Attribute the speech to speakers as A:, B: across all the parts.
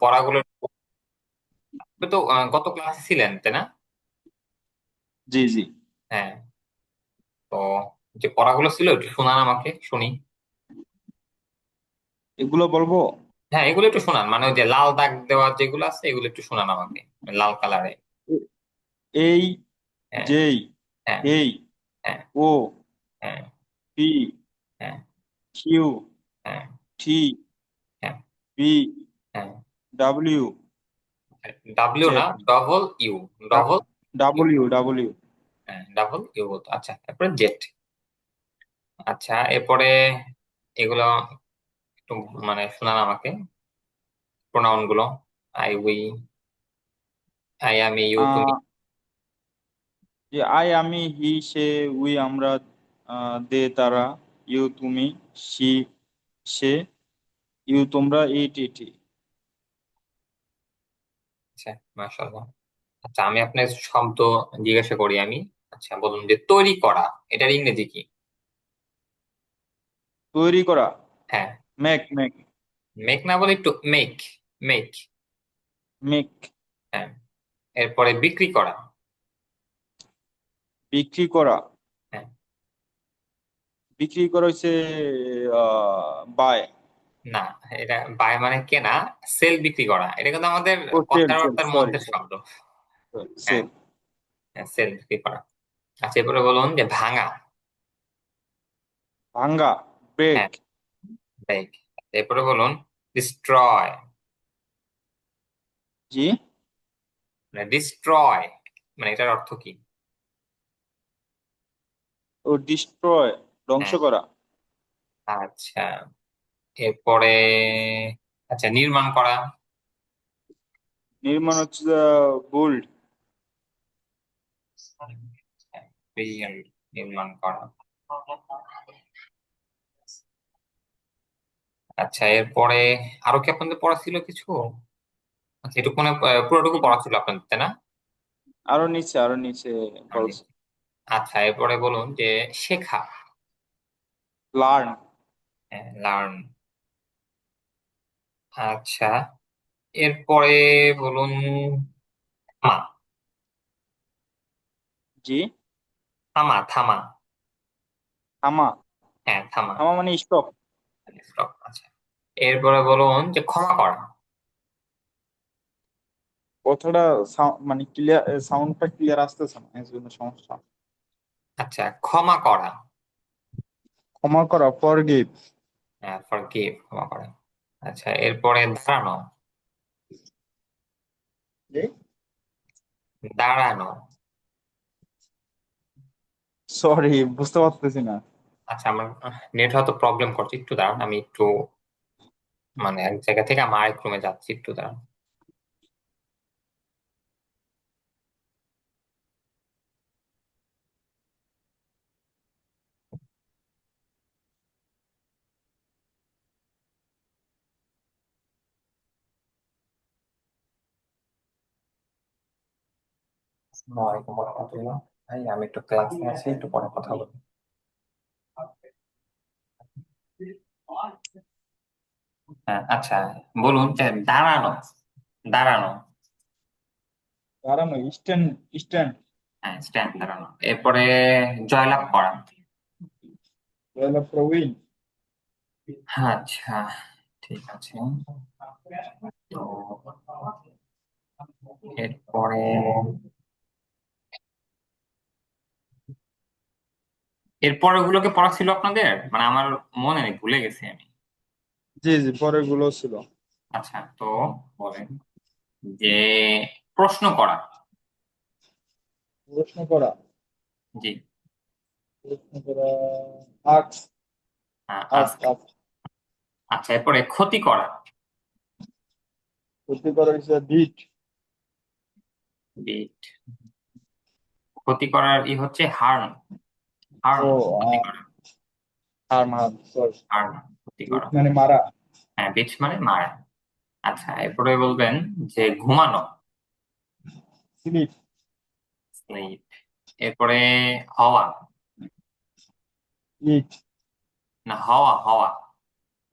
A: পড়াগুলো আপনি তো গত ক্লাসে ছিলেন তাই না?
B: জি জি।
A: হ্যাঁ। তো যে পড়াগুলো ছিল একটু শোনান আমাকে শুনি।
B: এগুলো বলবো।
A: হ্যাঁ, এগুলো একটু শোনান, মানে ওই যে লাল দাগ দেওয়া যেগুলো আছে এগুলো একটু শোনান আমাকে, লাল কালারে।
B: এ- এই,
A: হ্যাঁ,
B: যেই,
A: হ্যাঁ,
B: এই,
A: হ্যাঁ,
B: ও,
A: হ্যাঁ,
B: পি,
A: হ্যাঁ,
B: কিউ,
A: হ্যাঁ,
B: টি,
A: হ্যাঁ,
B: পি,
A: হ্যাঁ।
B: ডাব্লিউ,
A: ডাব্লিউ না,
B: Z.
A: Double U. Double U.
B: W W.
A: হ্যাঁ, ডাবল ইউ। আচ্ছা, তারপরে জেড। আচ্ছা, এরপরে এগুলো একটু মানে শোনান আমাকে, প্রোনাউন গুলো। আই, উই, আই, আমি, ইউ, তুমি।
B: যে আই আমি, হি সে, উই আমরা, দে তারা, ইউ তুমি, সি সে, ইউ তোমরা, ইট ইটি।
A: আচ্ছা, মাশাআল্লাহ। আচ্ছা, আমি আপনার শব্দ জিজ্ঞাসা করি আমি। আচ্ছা, বলুন যে তৈরি করা, এটার ইংরেজি কি?
B: তৈরি করা,
A: হ্যাঁ।
B: Make make.
A: মেক না বলে একটু মেক। মেক।
B: মেক।
A: হ্যাঁ। এরপরে বিক্রি করা।
B: বিক্রি করা,
A: হ্যাঁ।
B: বিক্রি করা হচ্ছে বাই।
A: না, এটা বাই মানে কেনা। সেল, বিক্রি করা, এটা কিন্তু আমাদের
B: ও সেল সেল,
A: কথাবার্তার
B: সরি
A: মধ্যে
B: সরি,
A: শব্দ। হ্যাঁ।
B: সেল।
A: হ্যাঁ, সেল, বিক্রি করা। আচ্ছা, এরপরে বলুন যে ভাঙা।
B: ভাঙ্গা, ব্রেক।
A: হ্যাঁ, ব্রেক। এরপরে বলুন ডিস্ট্রয়।
B: জি।
A: মানে ডিস্ট্রয় মানে এটার অর্থ কি?
B: ও ডিস্ট্রয়, ধ্বংস
A: হ্যাঁ।
B: করা।
A: আচ্ছা, এরপরে আচ্ছা, নির্মাণ করা।
B: নির্মাণ হচ্ছে বুল্ড।
A: Build, নির্মাণ করা। আচ্ছা, এরপরে আরো কি আপনাদের পড়া ছিল কিছু? আচ্ছা, এটুকু মানে পুরোটুকু পড়া ছিল আপনাদের তাই না?
B: আরো নিচে, আরো নিচে
A: আমি।
B: বলছে।
A: আচ্ছা, এরপরে বলুন যে শেখা।
B: লার্ন।
A: হ্যাঁ, লার্ন। আচ্ছা, এরপরে বলুন থামা।
B: জি।
A: থামা, থামা।
B: থামা।
A: হ্যাঁ, থামা।
B: থামা মানে স্টপ।
A: Stop, আচ্ছা। এরপরে বলুন যে ক্ষমা করা।
B: কথাটা মানে ক্লিয়ার, সাউন্ডটা ক্লিয়ার আসতেছে না, এই জন্য সমস্যা।
A: আচ্ছা, ক্ষমা করা।
B: ক্ষমা করা, ফরগিভ।
A: হ্যাঁ, ফরগিভ, ক্ষমা করা। আচ্ছা, এরপরে দাঁড়ানো। দাঁড়ানো।
B: সরি, বুঝতে পারতেছি না।
A: আচ্ছা, আমার নেট হয়তো প্রবলেম করছে, একটু দাঁড়ান, আমি একটু মানে এক জায়গা থেকে আমার আরেক রুমে যাচ্ছি, একটু দাঁড়ান। আসসালামু আলাইকুম ওয়া রাহমাতুল্লাহ। ভাই, আমি একটু ক্লাসে আছি, একটু পরে কথা বলবো। হ্যাঁ, আচ্ছা, বলুন যে দাঁড়ানো। দাঁড়ানো।
B: দাঁড়ানো, স্ট্যান্ড। স্ট্যান্ড।
A: হ্যাঁ, স্ট্যান্ড, দাঁড়ানো। এরপরে জয়লাভ করা।
B: প্রবীণ।
A: আচ্ছা, ঠিক আছে। তো এরপরে এরপরে ওগুলোকে পড়া ছিল আপনাদের, মানে আমার মনে নেই, ভুলে গেছি আমি।
B: জি জি, পরের গুলো ছিল।
A: আচ্ছা, তো বলেন যে প্রশ্ন করা।
B: প্রশ্ন করা।
A: জি।
B: প্রশ্ন করা, আক্স। আক্স
A: আস্ক।
B: আক্স।
A: আচ্ছা, এরপরে ক্ষতি করা।
B: ক্ষতি করা হচ্ছে বিট।
A: বিট। ক্ষতি করার ই হচ্ছে হার্ম। হার্ম।
B: ও,
A: ক্ষতি করা।
B: Harm harm, sorry.
A: হার্ম, ক্ষতি
B: বিট
A: করা।
B: মানে মারা।
A: হ্যাঁ, বিট মানে মারা। আচ্ছা, এরপরে বলবেন যে ঘুমানো।
B: স্লিপ।
A: স্লিপ। এরপরে হওয়া।
B: ইট।
A: না, হওয়া, হওয়া।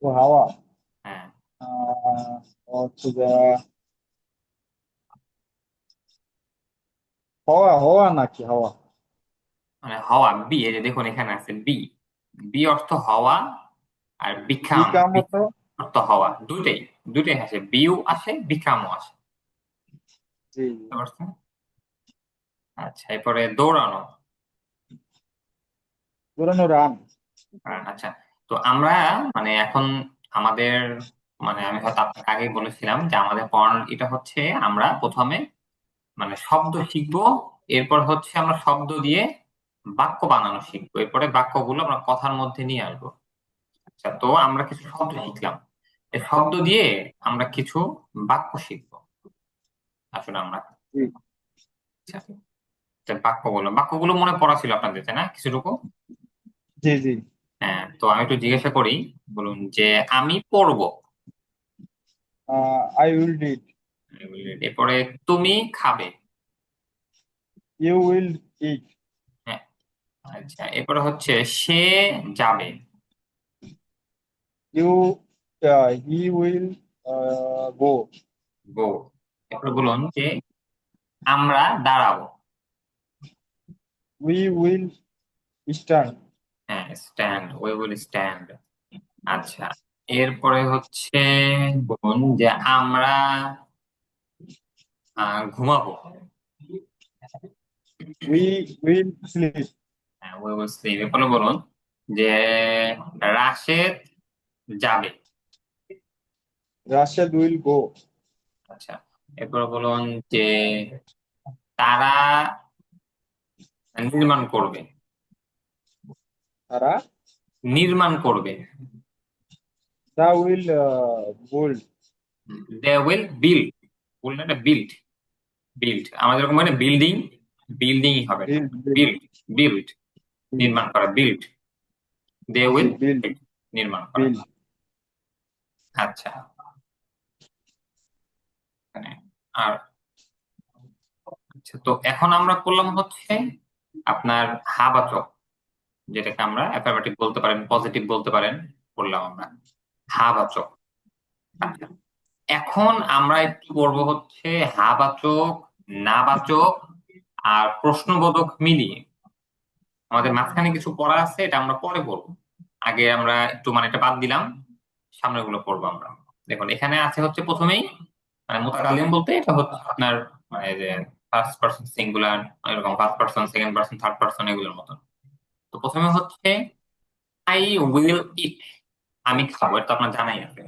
B: ও হাওয়া।
A: হ্যাঁ।
B: হচ্ছে যে হওয়া হওয়া নাকি হওয়া?
A: মানে হওয়া, বি, এই যে দেখুন এখানে আছে বি। বি অর্থ হওয়া, আর বিকাম
B: বিকাম হতো।
A: অর্থ হওয়া, দুইটাই। দুইটাই আসে, বিউ আসে, বিকামও আসে।
B: জি জি।
A: বুঝতে পারছেন? আচ্ছা, এরপরে দৌড়ানো।
B: পুরানো রান।
A: আচ্ছা, তো আমরা মানে এখন আমাদের মানে আমি হয়তো আপনাকে আগেই বলেছিলাম যে আমাদের পড়ানোর এটা হচ্ছে আমরা প্রথমে মানে শব্দ শিখবো, এরপর হচ্ছে আমরা শব্দ দিয়ে বাক্য বানানো শিখবো, এরপরে বাক্যগুলো আমরা কথার মধ্যে নিয়ে আসবো। আচ্ছা, তো আমরা কিছু শব্দ শিখলাম, এই শব্দ দিয়ে আমরা কিছু বাক্য শিখবো। আসলে আমরা
B: জি
A: আচ্ছা, যে বাক্যগুলো মনে পড়া ছিল আপনাদের, তাই না কিছুটুকু?
B: জি জি।
A: হ্যাঁ, তো আমি একটু জিজ্ঞাসা করি। বলুন যে আমি পড়বো।
B: I will did.
A: এরপরে তুমি খাবে।
B: You will eat.
A: হ্যাঁ। আচ্ছা, এরপরে হচ্ছে সে যাবে।
B: You he will go.
A: Go. এরপরে বলুন যে আমরা দাঁড়াবো।
B: We will stand.
A: হ্যাঁ, স্ট্যান্ড, উই উইল স্ট্যান্ড। আচ্ছা, এরপরে হচ্ছে বলুন যে আমরা ঘুমাবো।
B: We will sleep.
A: হ্যাঁ, উই উইল স্লিপ। এরপরে বলুন যে রাশেদ যাবে।
B: Rashed will go.
A: আচ্ছা, এরপরে বলুন যে তারা নির্মাণ করবে।
B: তারা।
A: নির্মাণ করবে।
B: They will build.
A: They will build. বললেন এটা বিল্ড। বিল্ড আমাদের যেরকম মানে বিল্ডিং, বিল্ডিংই হবে এটা।
B: Build build.
A: বিল্ড, বিল্ড, নির্মাণ করা, বিল্ড। দে
B: জি
A: উইল
B: বিল্ড
A: নির্মাণ করা।
B: বিল্ড।
A: আচ্ছা, মানে আর আচ্ছা, তো এখন আমরা করলাম হচ্ছে আপনার হাবাচক, যেটাকে আমরা অ্যাফার্মেটিভ বলতে পারেন, পজিটিভ বলতে পারেন, করলাম আমরা হাবাচক। আচ্ছা, এখন আমরা একটু করবো হচ্ছে হাবাচক, নাবাচক আর প্রশ্নবোধক মিলিয়ে। আমাদের মাঝখানে কিছু পড়া আছে, এটা আমরা পরে পড়বো। আগে আমরা একটু মানে এটা বাদ দিলাম, সামনের গুলো পড়বো আমরা। দেখুন এখানে আছে হচ্ছে প্রথমেই মানে মুতাকাল্লিম বলতে এটা হচ্ছে আপনার মানে যে ফার্স্ট পার্সন সিঙ্গুলার, এরকম first person, second person, third person, এগুলোর মতন। তো প্রথমে হচ্ছে আই উইল ইট, আমি খাবো, এটা তো আপনার জানাই আছে।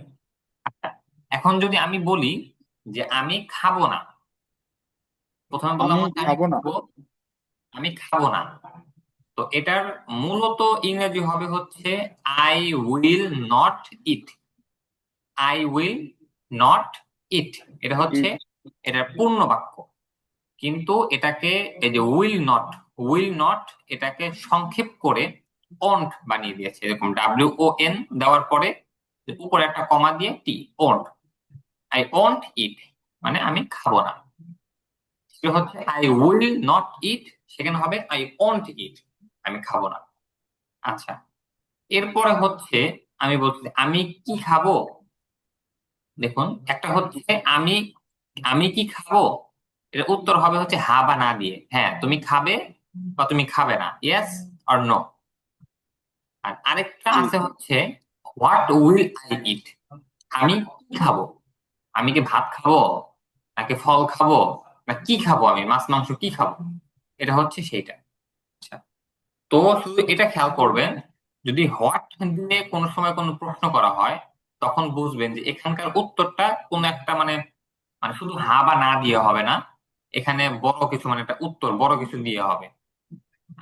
A: আচ্ছা, এখন যদি আমি বলি যে আমি খাবো না, প্রথমে বললাম
B: আমি
A: হচ্ছে আমি
B: খাবো না।
A: খাবো, আমি খাবো না। তো এটার মূলত ইংরেজি হবে হচ্ছে I will not eat. I will not eat, এটা হচ্ছে
B: ইট।
A: এটার পূর্ণ বাক্য। কিন্তু এটাকে এই যে উইল নট এটাকে সংক্ষেপ করে ওন্ট বানিয়ে দিয়েছে, এরকম WON দেওয়ার পরে উপরে একটা কমা দিয়ে টি, ওন্ট। আই ওন্ট ইট মানে আমি খাবো না। সেটা হচ্ছে আই উইল নট ইট, সেখানে হবে আই ওন্ট ইট, আমি খাবো না। আচ্ছা, এরপরে হচ্ছে আমি বলছি যে, আমি কি খাবো। দেখুন একটা হচ্ছে আমি আমি কি খাবো, এর উত্তর হবে হচ্ছে হা বা না দিয়ে, হ্যাঁ তুমি খাবে বা তুমি খাবে না, ইয়েস অর নো। আর আরেকটা
B: জি
A: আছে হচ্ছে হোয়াট উইল আই ইট, আমি কি খাবো, আমি কি ভাত খাবো নাকি ফল খাবো না কি খাবো, আমি মাছ মাংস কি খাবো, এটা হচ্ছে সেইটা। আচ্ছা, তো শুধু এটা খেয়াল করবেন, যদি হোয়াট দিয়ে কোনো সময় কোনো প্রশ্ন করা হয় তখন বুঝবেন যে এখানকার উত্তরটা কোন একটা মানে মানে শুধু হা বা না দিয়ে হবে না, এখানে বড় কিছু মানে একটা উত্তর বড় কিছু দিয়ে হবে।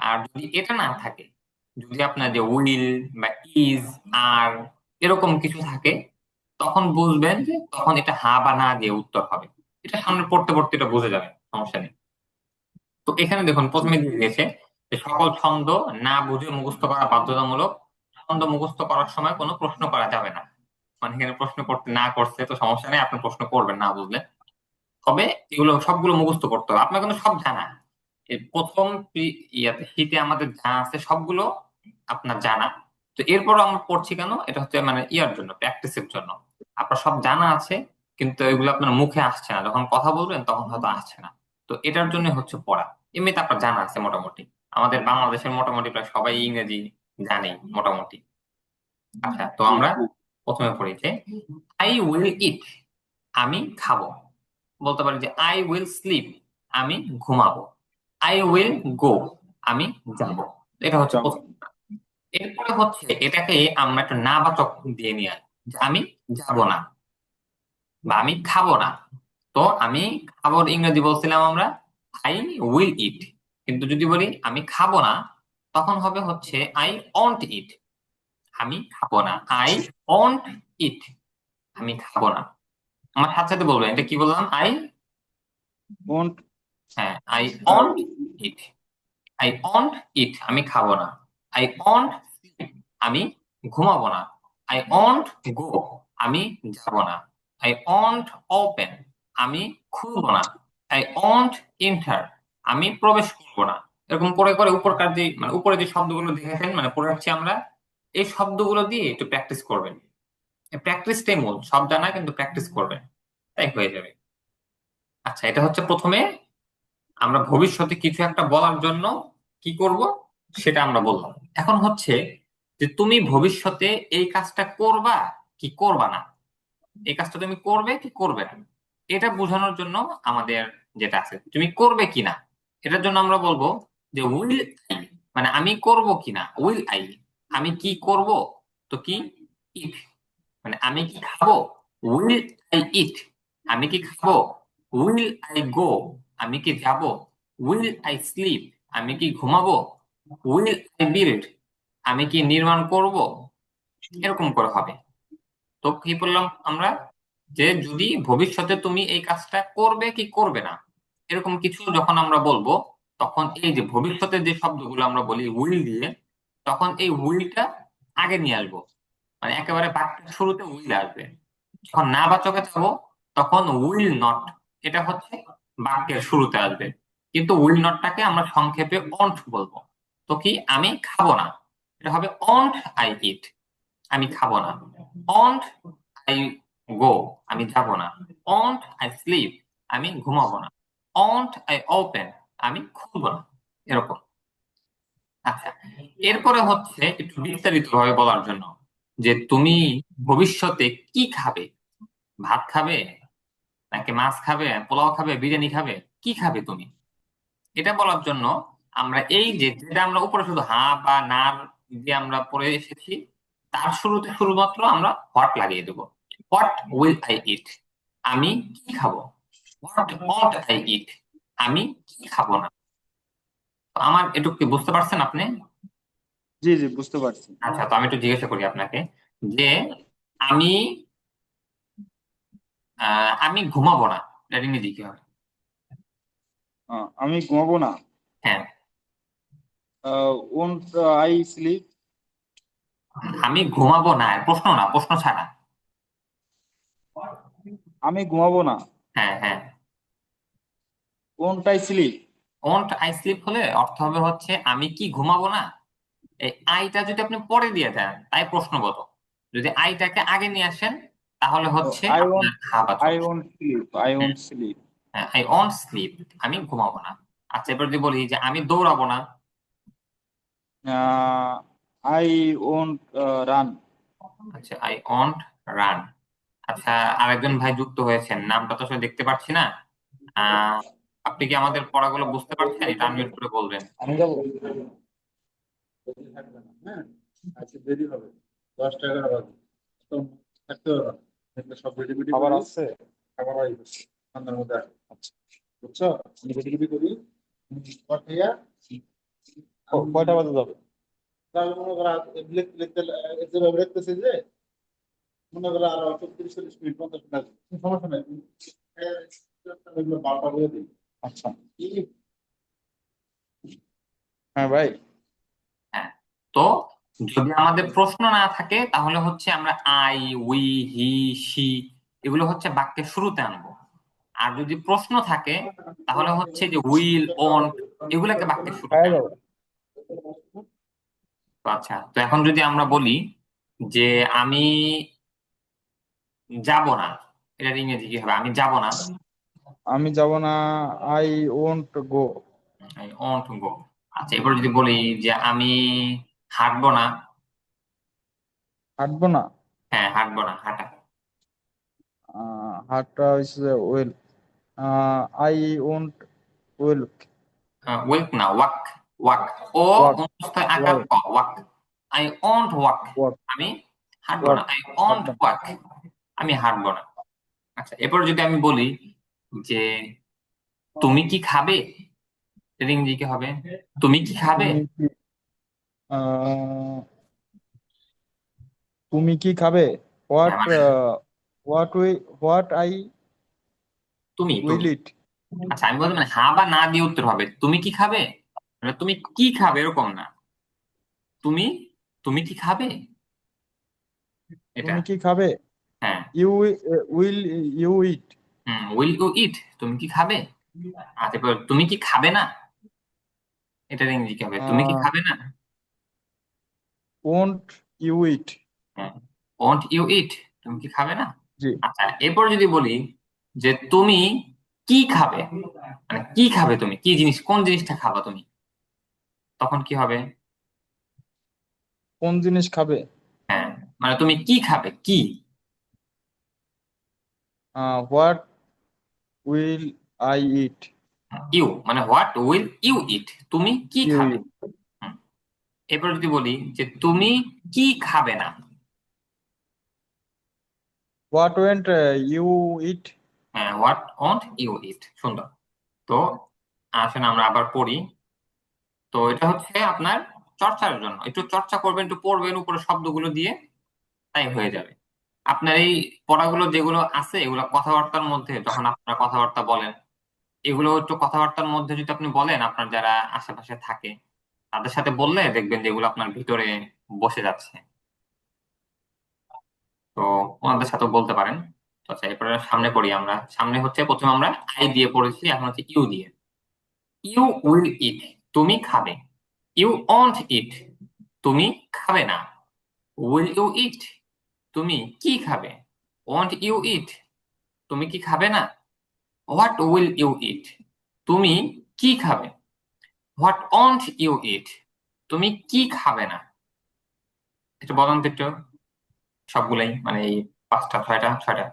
A: আর যদি এটা না থাকে, যদি আপনার যে উইল বা ইজ আর এরকম কিছু থাকে, তখন বুঝবেন যে তখন এটা হা বা না দিয়ে উত্তর হবে। এটা সামনে পড়তে পড়তে এটা বুঝে যাবে, সমস্যা নেই। তো এখানে দেখুন প্রথমে দিয়ে দিয়েছে যে সকল ছন্দ না বুঝে মুখস্থ করা বাধ্যতামূলক, ছন্দ মুখস্থ করার সময় কোনো প্রশ্ন করা যাবে না। মানে এখানে প্রশ্ন করতে না করছে তো সমস্যা নেই, আপনি প্রশ্ন করবেন না বুঝলে। তবে এগুলো সবগুলো মুখস্থ করতে হবে, আপনার কিন্তু সব জানা। এই প্রথম ইয়াতে শীতে আমাদের যা আছে সবগুলো আপনার জানা। তো এরপরও আমরা পড়ছি কেন, এটা হচ্ছে মানে ইয়ার জন্য, প্র্যাকটিসের জন্য। আপনার সব জানা আছে, কিন্তু এগুলো আপনার মুখে আসছে না, যখন কথা বলবেন তখন হয়তো আসছে না। তো এটার জন্য হচ্ছে পড়া। এমনিতে আপনার জানা আছে মোটামুটি, আমাদের বাংলাদেশের মোটামুটি প্রায় সবাই ইংরেজি জানে মোটামুটি। আচ্ছা, তো
B: জি।
A: আমরা প্রথমে পড়ি যে আই উইল ইট, আমি খাবো। বলতে পারি যে আই উইল স্লিপ, আমি ঘুমাবো। আই উইল গো, আমি যাব। এটা হচ্ছে
B: যাবো।
A: প্রথম। এরপরে হচ্ছে এটাকে আমরা একটা না বাচক দিয়ে নিয়ে আসি, যে আমি যাব না বা আমি খাবো না। তো আমি খাবোর ইংরেজি বলছিলাম আমরা আই উইল ইট। কিন্তু যদি বলি আমি খাবো না, তখন হবে হচ্ছে আই অন্ট ইট। আমি খাবো না, আই অন্ট ইট, আমি খাবো না। আমার সাথে সাথে বলবেন, এটা কি বললাম? I,
B: won't.
A: হ্যাঁ, I won't eat. I won't eat, আমি খাবো না। আই অন্ট স্লিপ, আমি ঘুমাবো না। আই অন্ট গো, আমি যাব না। আই অন্ট ওপেন, আমি খুলবো না। আই অন্ট এন্টার, আমি প্রবেশ করবো না। এরকম করে করে উপরকার যে মানে উপরে যে শব্দগুলো দেখেছেন মানে পড়ে যাচ্ছি আমরা, এই শব্দগুলো দিয়ে একটু প্র্যাকটিস করবেন। প্র্যাকটিসটাই মূল, সব জানা কিন্তু প্র্যাকটিস করবেন, তাই হয়ে যাবে। আচ্ছা, এটা হচ্ছে প্রথমে আমরা ভবিষ্যতে কিছু একটা বলার জন্য কি করব সেটা আমরা বললাম। এখন হচ্ছে যে তুমি ভবিষ্যতে এই কাজটা করবা কি করবা না, এই কাজটা তুমি করবে কি করবে না, এটা বোঝানোর জন্য আমাদের যেটা আছে, তুমি করবে কিনা, এটার জন্য আমরা বলবো যে উইল আই, মানে আমি করব কিনা, উইল আই। আমি কি করব, তো কি ইট, মানে আমি কি খাবো, উইল আই ইট। আমি কি খাবো, উইল আই গো, আমি কি যাব। উইল আই স্লিপ, আমি কি ঘুমাবো। উইল আই বিল্ড, আমি কি নির্মাণ করব। এরকম করে হবে। তো কি বললাম আমরা, যে যদি ভবিষ্যতে তুমি এই কাজটা করবে কি করবে না, এরকম কিছু যখন আমরা বলবো, তখন এই যে ভবিষ্যতের যে শব্দগুলো আমরা বলি উইল দিয়ে, তখন এই উইলটা আগে নিয়ে আসবো। মানে একেবারে বাক্যের শুরুতে উইল আসবে। যখন না বাচকে যাবো, তখন উইল নট, এটা হচ্ছে বাক্যের শুরুতে আসবে। কিন্তু উইল নটটাকে আমরা সংক্ষেপে অন্ট বলবো। তো কি, আমি খাবো না, এটা হবে অন্ট আই ইট, আমি খাবো না। অন্ট আই গো, আমি যাব না। অন্ট আই স্লিপ, আমি ঘুমাবো না। অন্ট আই ওপেন, আমি খুলবো না। এরকম। আচ্ছা, এরপরে হচ্ছে একটু বিস্তারিত ভাবে বলার জন্য যে তুমি ভবিষ্যতে কি খাবে, ভাত খাবে নাকি মাছ খাবে, পোলাও খাবে, বিরিয়ানি খাবে, কি খাবে তুমি, এটা বলার জন্য আমরা এই যে যেটা আমরা উপরে শুধু হা বা না দিয়ে আমরা পড়ে এসেছি, তার শুরুতে শুধুমাত্র আমরা হোয়াট লাগিয়ে দেবো। হোয়াট উইল আই ইট, আমি কি খাবো। হোয়াট ওন্ট আই ইট, আমি কি খাবো না। তো আমার এটুকু কি বুঝতে পারছেন আপনি?
B: জি জি, বুঝতে পারছি।
A: আচ্ছা, তো আমি একটু জিজ্ঞাসা করি আপনাকে যে আমি আমি ঘুমাবো না, এটা ইংরেজি কি হবে?
B: আমি ঘুমাবো না।
A: হ্যাঁ,
B: ওন্ট আই স্লিপ।
A: আমি ঘুমাবো না, প্রশ্ন না, প্রশ্ন ছাড়া।
B: আমি ঘুমাবো না।
A: হ্যাঁ হ্যাঁ।
B: Won't I sleep.
A: Won't I sleep হলে অর্থ হবে হচ্ছে আমি কি ঘুমাবো না। এই আইটা যদি আপনি পরে দিয়ে দেন তাই প্রশ্নগত, যদি আইটাকে আগে নিয়ে আসেন তাহলে হচ্ছে
B: আই ওন্ট
A: আপনার হা
B: আই
A: বাচক।
B: Won't sleep, I won't sleep.
A: I won't sleep, আমি ঘুমাবো না। আচ্ছা, এবার যদি বলি যে আমি দৌড়াবো না।
B: I won't run.
A: আচ্ছা, আই ওন্ট রান। আচ্ছা, আরেকজন ভাই যুক্ত হয়েছেন, নামটা তো আসলে দেখতে পাচ্ছি না। আহ আপনি কি আমাদের পড়াগুলো বুঝতে পারছেন? এটা আনমিউট করে বলবেন।
B: আমি যাবো।
C: বেশি থাকবে না, হ্যাঁ। আজকে দেরি হবে, 10টা 11 বাজে, তো থাকতে হবে না। দেখলে সব রেডি পেডি
B: খাবার
C: করি,
B: আছে।
C: খাবার আই সন্ধ্যার মধ্যে আসবে। আচ্ছা, বুঝছো? আমি রেডি পেডি করি, পাঠাইয়া
B: কয়টা বাজে যাবে?
C: তাহলে মনে করো লিখতে লিখতে যেভাবে লিখতেছে যে, মনে করো আরো 34 40 মিনিট 50 মিনিট লাগবে। সমস্যা নাই, এগুলো বারবার করে দিই।
B: আচ্ছা।
C: কি?
B: হ্যাঁ ভাই।
A: হ্যাঁ। তো যদি আমাদের প্রশ্ন না থাকে তাহলে হচ্ছে আমরা আই, উই, হি, সি এগুলো হচ্ছে বাক্যের শুরুতে আনবো। আর যদি প্রশ্ন থাকে তাহলে হচ্ছে যে উইল, ওন্ট এগুলোকে বাক্যের শুরুতে
B: খাওয়া
A: আনবো।
B: যাবে।
A: তো আচ্ছা, তো এখন যদি আমরা বলি যে আমি যাব না, এটার ইংরেজি কি হবে? আমি যাব না।
B: আমি যাব না, I won't go.
A: I won't go. আচ্ছা, এবার যদি বলি যে আমি হাঁটবো না।
B: হাঁটবো না,
A: হ্যাঁ, হাঁটবো না, হাঁটা।
B: হাঁটা হচ্ছে ওয়েল, আই ওন্ট ওয়েল
A: ওয়েক না, ওয়াক। ওয়াক। ও
B: ওয়াক,
A: মধ্যস্থায় আকার
B: ওয়াক,
A: ক, walk. I won't walk.
B: Walk,
A: আমি হাঁটবো
B: ওয়াক,
A: না, আই ওন্ট
B: হাঁটবো না।
A: ওয়াক। আমি হাঁটবো না। আচ্ছা, এরপর যদি আমি বলি যে তুমি কি খাবে, এর ইংরেজি কি হবে? তুমি কি খাবে?
B: তুমি কি আহ, তুমি কি খাবে?
A: হ্যাঁ,
B: হোয়াট
A: মানে
B: হোয়াট আই
A: তুমি
B: উইল
A: তুমি
B: ইট।
A: আচ্ছা, আমি বলতে মানে হ্যাঁ বা না দিয়ে উত্তর হবে। তুমি কি খাবে, মানে তুমি কি খাবে এরকম না। তুমি তুমি কি খাবে, এটা।
B: তুমি কি খাবে?
A: হ্যাঁ।
B: You will you eat.
A: Will you eat, তুমি কি খাবে। আচ্ছা, এবার তুমি কি খাবে না, এটার ইংরেজি কি হবে? তুমি কি খাবে না।
B: ওন্ট ইউ ইট।
A: হ্যাঁ, ওন্ট ইউ ইট, তুমি কি খাবে না।
B: জি।
A: আচ্ছা, এরপর যদি বলি যে তুমি কি খাবে, মানে কি খাবে, তুমি কি জিনিস, কোন জিনিসটা খাবা তুমি, তখন কি হবে?
B: কোন জিনিস খাবে?
A: হ্যাঁ, মানে তুমি কি খাবে, কি।
B: What will I eat.
A: You মানে হোয়াট উইল ইউ ইট, তুমি কি
B: ইউ
A: খাবে।
B: ইট।
A: হুম। এরপর যদি বলি যে তুমি কি খাবে না।
B: হোয়াট ওয়েন্ট ইউ ইট।
A: হ্যাঁ, হোয়াট ওন্ট ইউ ইট, সুন্দর। তো আসেন আমরা আবার পড়ি। তো এটা হচ্ছে আপনার চর্চার জন্য, একটু চর্চা করবেন, একটু পড়বেন উপরে শব্দগুলো দিয়ে, তাই হয়ে যাবে। আপনার এই পড়াগুলো যেগুলো আছে, এগুলো কথাবার্তার মধ্যে যখন আপনারা কথাবার্তা বলেন, এগুলো একটু কথাবার্তার মধ্যে যদি আপনি বলেন, আপনার যারা আশেপাশে থাকে তাদের সাথে বললে দেখবেন যে এগুলো আপনার ভিতরে বসে যাচ্ছে। তো ওনাদের সাথেও বলতে পারেন। তো আচ্ছা, এরপরে সামনে পড়ি আমরা। সামনে হচ্ছে প্রথমে আমরা আই দিয়ে পড়েছি, এখন হচ্ছে ইউ দিয়ে। ইউ উইল ইট, তুমি খাবে। ইউ ওন্ট ইট, তুমি খাবে না। উইল ইউ ইট, তুমি কি খাবে। ওন্ট ইউ ইট, তুমি কি খাবে না। হোয়াট উইল ইউ ইট, তুমি কি খাবে। হোয়াট ওন্ট ইউ ইট, তুমি কি খাবে না। একটু বলেন তো একটু, সবগুলাই মানে এই পাঁচটা, ছয়টা, ছয়টা।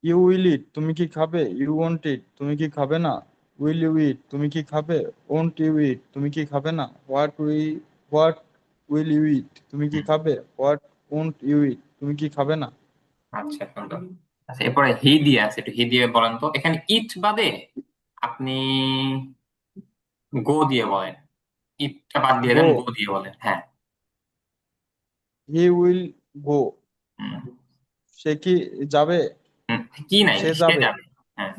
B: ইউ উইল ইট, তুমি কি খাবে? ইউ ওন্ট ইট, তুমি কি খাবে না? উইল ইউ ইট, তুমি কি খাবে? ওন্ট ইউ ইট, তুমি কি খাবে না? হোয়াট উইল ইউ ইট, তুমি কি
A: হুম,
B: খাবে? হোয়াট ওন্ট ইউ ইট, তুমি কি খাবে না?
A: আচ্ছা, সুন্দর। আচ্ছা, এরপরে হি দিয়ে আছে, একটু হি দিয়ে বলেন তো। এখানে ইট বাদে আপনি গো দিয়ে বলেন। ইটটা বাদ দিয়ে
B: গো।
A: দেন, গো দিয়ে বলেন, হ্যাঁ।
B: হি উইল গো।
A: হুম।
B: সে কি যাবে?
A: হুম, কি নাই,
B: সে
A: সে
B: যাবে।
A: যাবে। হ্যাঁ।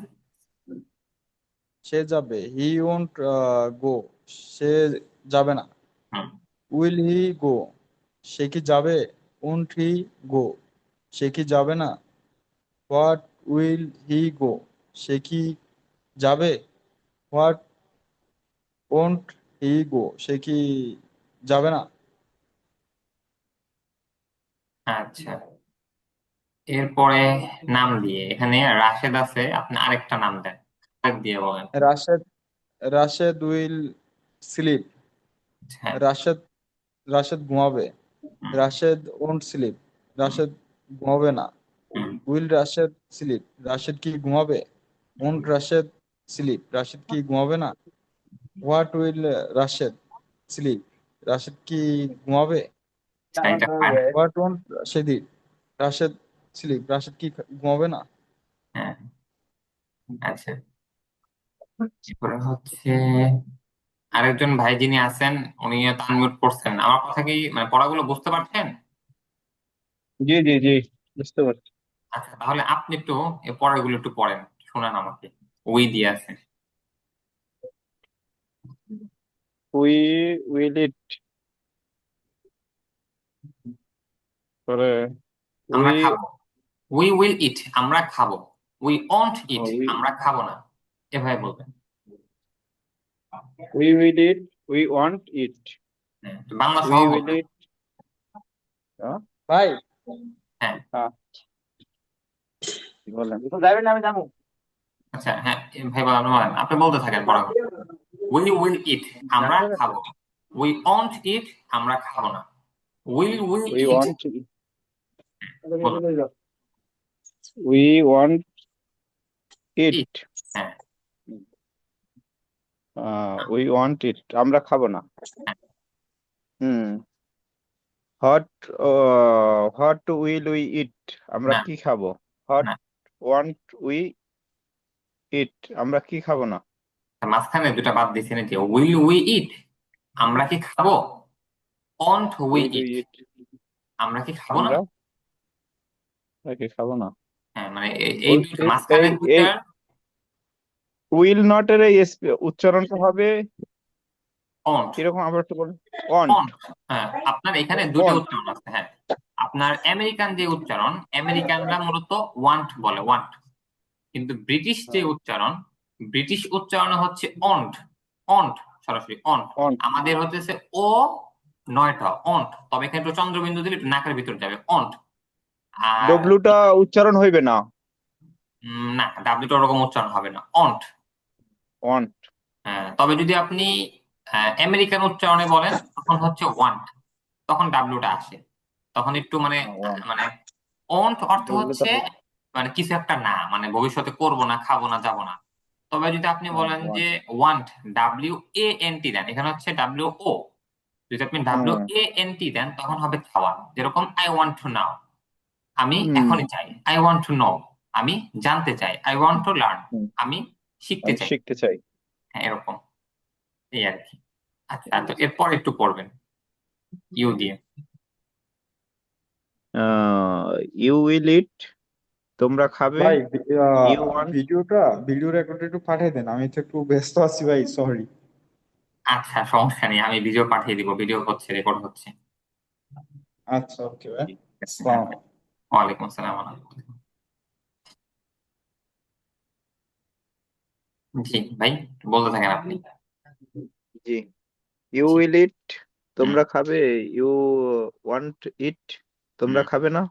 B: সে যাবে, হি ওন্ট গো। সে যাবে না।
A: হুম।
B: উইল হি গো, সে কি যাবে? ওন্ট হি গো, সে কি যাবে না? হোয়াট উইল হি গো, সে কি যাবে? হোয়াট ওন্ট হি গো, সে কি যাবে না?
A: আচ্ছা, এরপরে নাম দিয়ে, এখানে রাশেদ আছে, আপনি আরেকটা নাম দেন, রাশেদ দিয়ে বলেন।
B: Rashed, Rashed will sleep.
A: হ্যাঁ।
B: রাশেদ, রাশেদ ঘুমাবে।
A: হুম।
B: রাশেদ ওন্ট স্লিপ,
A: হুম।
B: রাশেদ ঘুমাবে না।
A: হুম।
B: উইল রাশেদ স্লিপ, রাশেদ কি ঘুমাবে? ওন্ট রাশেদ স্লিপ, রাশেদ কি ঘুমাবে না? What will Rashed sleep, Rashed কি ঘুমাবে?
A: আচ্ছা, এটা পারেন।
B: What won't Rashed Rashed sleep, Rashed কি ঘুমাবে না?
A: হ্যাঁ। আচ্ছা, এরপরে হচ্ছে আরেকজন ভাই যিনি আছেন, উনি তো আনমিউট করছেন। আমার কথা কি মানে পড়াগুলো বুঝতে পারছেন?
B: জি জি জি, বুঝতে পারছি।
A: আচ্ছা, তাহলে আপনি একটু এই পড়াগুলো একটু পড়েন, শোনান আমাকে। ওই দিয়ে আছে।
B: উই উইল ইট, করে
A: আমরা
B: উই
A: খাবো। উই উইল ইট, আমরা খাবো। উই ওন্ট ইট,
B: উই
A: আমরা খাবো না। এভাবে বলবেন।
B: We will it, we want ইট।
A: তো বাংলা
B: উই
A: সহ
B: উইল
A: বলবেন।
B: ইট। ভাই,
A: হ্যাঁ।
B: হ্যাঁ, বলেন।
A: আচ্ছা হ্যাঁ ভাই বলেন, আপনি বলতে থাকেন পরে। উই উইল ইট, আমরা
B: জানবে না তো।
A: খাবো। উই ওন্ট ইট, আমরা খাবো না। Will we
B: we
A: eat,
B: want
A: বলুন।
B: We want eat.
A: ইট, হ্যাঁ
B: উই ওয়ান্ট ইট, আমরা খাবো না।
A: হ্যাঁ
B: হুম। What what will we eat, আমরা
A: না
B: কি খাবো? হট
A: না,
B: ওয়ান্ট উই ইট, আমরা কি খাবো না?
A: মাঝখানে দুটা বাদ দিয়েছেন, যে উইল উই ইট, আমরা কি খাবো। Won't we
B: will we
A: eat,
B: eat,
A: আমরা কি খাবো না।
B: আমরা কি খাবো না।
A: হ্যাঁ মানে এই দুইটা
B: এই
A: মাঝখানে
B: এই
A: দুইটার
B: উইল নট এর এই উচ্চারণটা হবে
A: ওন্ট।
B: কিরকম, আবার একটু বলুন। ওয়ান্ট।
A: ওন্ট, হ্যাঁ আপনার এখানে দুটো
B: ওয়ান্ট।
A: উচ্চারণ আছে, হ্যাঁ। আপনার আমেরিকান যে উচ্চারণ, আমেরিকানরা মূলত ওয়ান্ট বলে, ওয়ান্ট। কিন্তু ব্রিটিশ যে উচ্চারণ, ব্রিটিশ উচ্চারণ হচ্ছে অন্ট। অন্ট, সরাসরি অন্ট।
B: ওয়ান্ট।
A: আমাদের হচ্ছে ও নয়টা অন্ট, তবে এখানে একটু চন্দ্রবিন্দু দিলে একটু নাকের ভিতর যাবে অন্ট। আর
B: ডব্লিউটা উচ্চারণ হইবে না।
A: না, ডাব্লিউটা ওরকম উচ্চারণ হবে না, অন্ট।
B: ওয়ান্ট।
A: হ্যাঁ, তবে যদি আপনি আমেরিকান উচ্চারণে বলেন তখন হচ্ছে ওয়ান্ট, তখন ডাব্লিউটা আসে। তখন একটু মানে
B: ওয়ান্ট।
A: মানে অন্ট অর্থ
B: ডব্লিউটা
A: হচ্ছে মানে কিছু একটা না, মানে ভবিষ্যতে করব না, খাবো না, যাব না। তবে যদি আপনি বলেন যে
B: want.
A: Want, W A N T দেন, এখানে হচ্ছে ডাব্লিউ ও, যদি আপনি ডাব্লিউ
B: হুম।
A: এ এন টি দেন তখন হবে খাওয়া। যেরকম আই ওয়ান্ট টু নাও, আমি
B: হুম।
A: এখনই চাই। আই ওয়ান্ট টু নো, আমি জানতে চাই। আই ওয়ান্ট টু লার্ন,
B: হুম।
A: আমি শিখতে
B: আমি
A: চাই।
B: শিখতে চাই।
A: হ্যাঁ এরকম, এই আর কি। আচ্ছা, তো এরপর একটু পড়বেন ইউ দিয়ে।
B: ইউ উইল ইট, তোমরা খাবে।
C: ভাই
B: ইউ ওয়ান্ট।
C: ভিডিও রেকর্ড একটু পাঠিয়ে দেন, আমি তো একটু ব্যস্ত আছি ভাই, সরি।
A: আচ্ছা সমস্যা নেই, আমি ভিডিও পাঠিয়ে দিব, ভিডিও হচ্ছে, রেকর্ড হচ্ছে।
C: আচ্ছা, ওকে ভাই।
A: ঠিক আছে, হ্যাঁ
C: আসসালাম।
A: ভাই। ওয়ালাইকুম আসসালাম ওয়া রাহমাতুল্লাহ। জি ভাই, বলতে থাকেন আপনি।
B: জি। You
A: G.
B: উইল ইট,
A: হুম
B: তোমরা খাবে। ইউ ওয়ান্ট ইট, তোমরা
A: হুম।
B: খাবে না।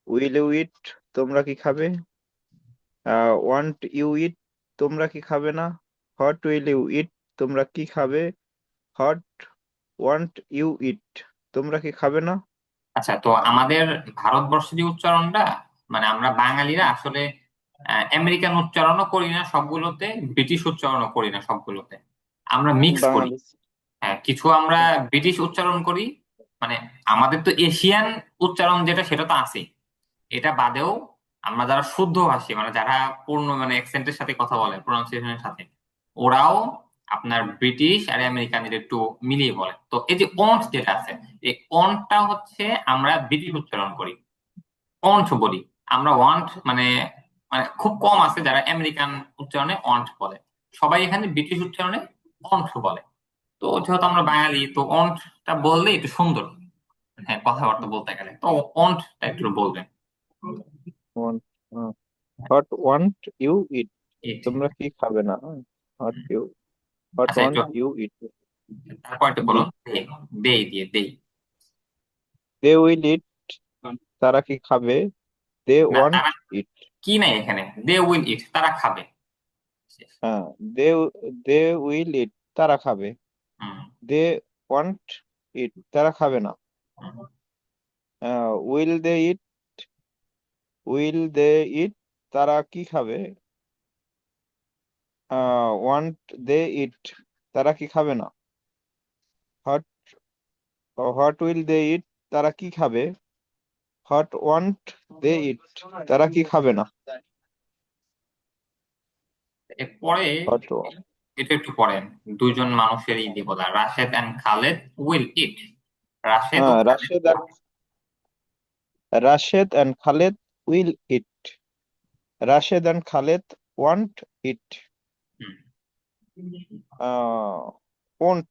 B: উইল ইউ ইট, তোমরা কি খাবে? ওয়ান্ট ইউ ইট, তোমরা কি খাবে না। হোয়াট উইল ইউ ইট, তোমরা কি খাবে। হোয়াট ওয়ান্ট ইউ ইট, তোমরা কি খাবে না।
A: আচ্ছা, তো আমাদের ভারতবর্ষের যে উচ্চারণটা, মানে আমরা বাঙালিরা আসলে আমেরিকান উচ্চারণও করি না সবগুলোতে, ব্রিটিশ উচ্চারণও করি না সবগুলোতে, আমরা মিক্স করি।
B: বাংলাদেশ।
A: হ্যাঁ, কিছু আমরা ব্রিটিশ উচ্চারণ করি, মানে আমাদের তো এশিয়ান উচ্চারণ যেটা সেটা তো আছেই। এটা বাদেও আমরা যারা শুদ্ধ ভাষী, মানে যারা পূর্ণ মানে অ্যাকসেন্টের সাথে কথা বলে, প্রোনাউন্সিয়েশনের সাথে, ওরাও আপনার ব্রিটিশ আর আমেরিকানদের একটু মিলিয়ে বলে। তো এই যে অন্ট যেটা আছে, এই অন্টটা হচ্ছে আমরা ব্রিটিশ উচ্চারণ করি, অন্ট বলি। আমরা ওয়ান্ট মানে মানে খুব কম আছে যারা আমেরিকান উচ্চারণে অন্ট বলে, সবাই এখানে ব্রিটিশ উচ্চারণে অন্ট বলে। তো যেহেতু আমরা বাঙালি, তো অন্টটা বললে একটু সুন্দর, হ্যাঁ কথাবার্তা বলতে গেলে, তো অন্টটা একটু বলবেন।
B: ওয়ান্ট। হোয়াট ওয়ান্ট ইউ ইট,
A: ইট,
B: তোমরা কি খাবে না। হোয়াট ইউ হোয়াট
A: আচ্ছা একটু
B: ওয়ান্ট ইউ ইট।
A: তারপর একটু
B: জি।
A: বলুন, দেই দিয়ে দেই।
B: দে উইল ইট, তারা কি খাবে। দে
A: না,
B: ওয়ান্ট
A: তারা
B: ইট।
A: কি নাই এখানে, দে উইল ইট, তারা খাবে।
B: হ্যাঁ। দে দে উইল ইট, তারা খাবে।
A: হুম,
B: দে ওয়ান্ট ইট, তারা খাবে না।
A: হুম।
B: Will they it, will they ইট, তারা কি খাবে। ওয়ান্ট দে ইট, তারা কি খাবে না। হোয়াট হোয়াট উইল দে ইট, তারা কি খাবে। হোয়াট ওয়ান্ট দে ইট, তারা কি খাবে না।
A: এরপরে
B: হোয়াট।
A: এটা একটু পড়েন, দুইজন মানুষেরই দিয়ে বলা, রাশেদ এন্ড খালেদ উইল ইট। রাশেদ ও
B: হ্যাঁ,
A: Khaled.
B: Rashed and Khaled will it. Rashed and Khaled want it.
A: Hmm.
B: Won't,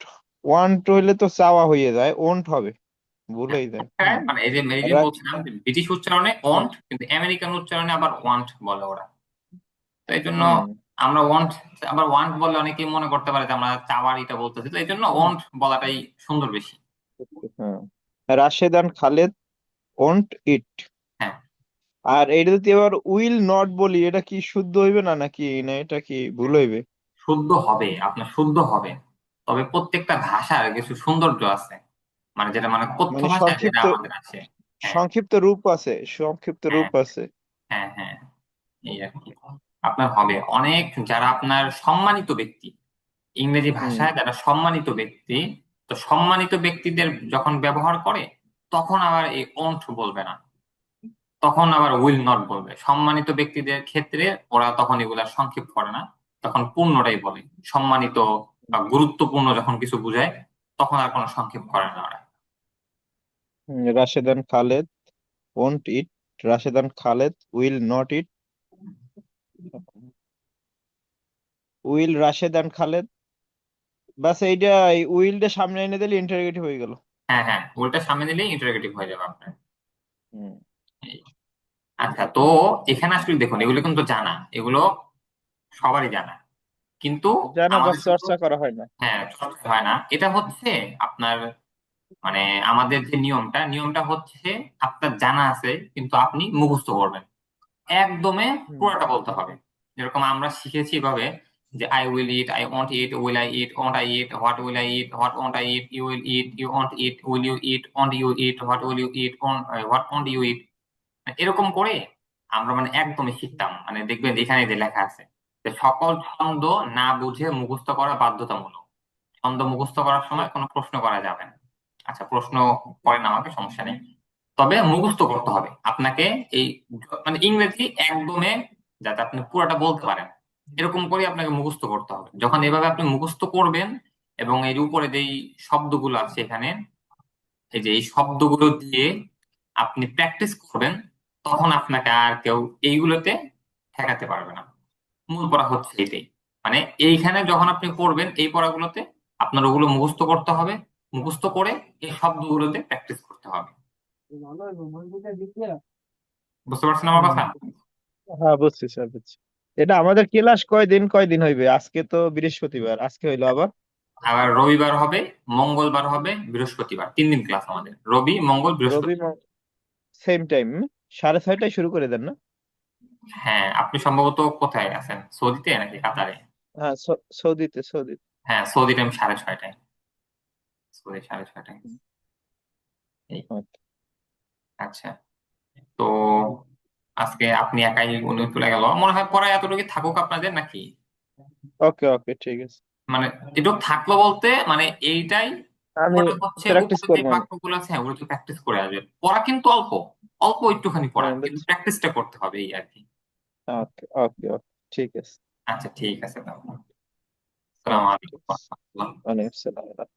B: want হইলে তো চাওয়া হয়ে যায়, ওন্ট হবে, ভুলেই যায়।
A: হ্যাঁ, মানে এই যে মেরিজিন
B: রা-
A: বলছিলাম যে ব্রিটিশ উচ্চারণে
B: হ্যাঁ।
A: অন্ট, কিন্তু আমেরিকান উচ্চারণে আবার ওয়ান্ট বলে ওরা। তো এই জন্য
B: হুম।
A: আমরা ওয়ান্ট, আবার ওয়ান্ট বললে অনেকেই মনে করতে পারে যে আমরা চাওয়ার এটা বলতেছি, তো এই জন্য ওয়ান্ট বলাটাই সুন্দর বেশি।
B: হ্যাঁ। রাশেদ and খালেদ ওন্ট ইট।
A: হ্যাঁ,
D: আর এটা যদি এবার উইল নট বলি, এটা কি শুদ্ধ হইবে না নাকি, না এটা কি ভুল হইবে?
A: শুদ্ধ হবে, আপনার শুদ্ধ হবে। তবে প্রত্যেকটা ভাষার কিছু সৌন্দর্য আছে, মানে যেটা মানে কথ্য
D: মানে
A: ভাষায় যেটা
D: সংক্ষিপ্ত
A: আমাদের আছে। হ্যাঁ,
D: সংক্ষিপ্ত রূপ আছে, সংক্ষিপ্ত
A: হ্যাঁ,
D: রূপ আছে।
A: হ্যাঁ, হ্যাঁ, এই আর কি। আপনার হবে অনেক, যারা আপনার সম্মানিত ব্যক্তি, ইংরেজি
D: হুম।
A: ভাষায় যারা সম্মানিত ব্যক্তি, তো সম্মানিত ব্যক্তিদের যখন ব্যবহার করে তখন আবার এই ওন্ট বলবে না, তখন আবার উইল নট বলবে। সম্মানিত ব্যক্তিদের ক্ষেত্রে ওরা তখন এগুলা সংক্ষেপ করে না, তখন পূর্ণটাই বলে। সম্মানিত বা গুরুত্বপূর্ণ যখন কিছু বোঝায় তখন আর কোনো সংক্ষেপ করে না ওরা।
D: Rashed and Khaled won't eat, Rashed and Khaled will not eat, will Rashed and Khaled, বাস এইটা উইলটা সামনে এনে দিলে ইন্টারোগেটিভ হয়ে গেল।
A: হ্যাঁ, হ্যাঁ, উল্টা সামনে দিলেই ইন্টারোগেটিভ হয়ে যাবে আপনার।
D: হুম।
A: এই। আচ্ছা, তো এখানে আসলে দেখুন, এগুলো কিন্তু জানা, এগুলো সবারই জানা, কিন্তু
D: জানা বাস
A: আমাদের শুধু,
D: চর্চা করা হয় না।
A: হ্যাঁ, চর্চা হয় না। এটা হচ্ছে আপনার, মানে আমাদের যে নিয়মটা হচ্ছে আপনার জানা আছে কিন্তু আপনি মুখস্থ করবেন, একদমে
D: হুম।
A: পুরোটা বলতে হবে। যেরকম আমরা শিখেছি এভাবে, যে I will eat, I want eat, will I eat, want I eat, what will I eat, what want I eat, you will eat, you want eat, will you eat, want you eat, what will you eat, what want you eat. এরকম করে আমরা মানে একদমই শিখতাম। মানে দেখবেন এখানে যে লেখা আছে যে সকল ছন্দ না বুঝে মুখস্থ করা বাধ্যতামূলক। ছন্দ মুখস্থ করার সময় কোনো প্রশ্ন করা যাবে না। আচ্ছা, প্রশ্ন করেন আমাকে, সমস্যা নেই, তবে মুখস্থ করতে হবে আপনাকে। এই মানে ইংরেজি একদমে, যাতে আপনি পুরোটা বলতে পারেন, এরকম করে আপনাকে মুখস্থ করতে হবে। যখন এভাবে আপনি মুখস্থ করবেন এবং এর উপরে যেই শব্দগুলো আছে এখানে, এই যে এই শব্দগুলো দিয়ে আপনি প্র্যাকটিস করবেন, তখন আপনাকে আর কেউ এইগুলোতে ঠেকাতে পারবে না। মূল পড়া হচ্ছে এটাই। মানে এইখানে যখন আপনি পড়বেন এই পড়াগুলোতে, আপনার ওগুলো মুখস্থ করতে হবে, মুখস্থ করে এই শব্দগুলোতে প্র্যাকটিস করতে হবে। বুঝতে পারছেন আমার
D: হুম।
A: কথা?
D: হ্যাঁ, বুঝছি স্যার, বুঝছি। এটা আমাদের ক্লাস কয়দিন কয়দিন হইবে? আজকে তো বৃহস্পতিবার, আজকে হইলো আবার
A: আবার রবিবার হবে, মঙ্গলবার হবে, বৃহস্পতিবার, 3 দিন ক্লাস আমাদের, রবি মঙ্গল
D: রবি
A: বৃহস্পতি।
D: সেম টাইম 6:30টায় শুরু করে দেন না?
A: হ্যাঁ, আপনি সম্ভবত কোথায় আছেন, সৌদিতে নাকি কাতারে?
D: হ্যাঁ, সৌদিতে, সৌদিতে।
A: হ্যাঁ, সৌদি টাইম 6:30টায়, সৌদি 6:30টায়। এই। আচ্ছা, তো আজকে আপনি একাই উনি চলে গেল মনে হয়, পড়ায় এতটুকু থাকুক আপনাদের নাকি?
D: ওকে, ওকে, ঠিক আছে।
A: মানে এটুকু থাকলো বলতে মানে এইটাই,
D: আমি
A: পুরোটা হচ্ছে
D: প্র্যাকটিস
A: উপরে যে
D: করবো না।
A: বাক্যগুলো আছে হ্যাঁ, ওগুলো তো প্র্যাকটিস করে আসবে। পড়া কিন্তু অল্প, অল্প একটুখানি পড়া,
D: হ্যাঁ,
A: কিন্তু
D: বুঝছি।
A: প্র্যাকটিসটা করতে হবে এই আর কি।
D: ওকে, ওকে, ওকে, ঠিক আছে।
A: আচ্ছা, ঠিক আছে তাহলে।
D: ওকে,
A: আসসালামু
D: ঠিক
A: আলাইকুম ওয়া
D: আছে।
A: রাহমাতুল্লাহ।
D: ওয়ালাইকুম আসসালাম।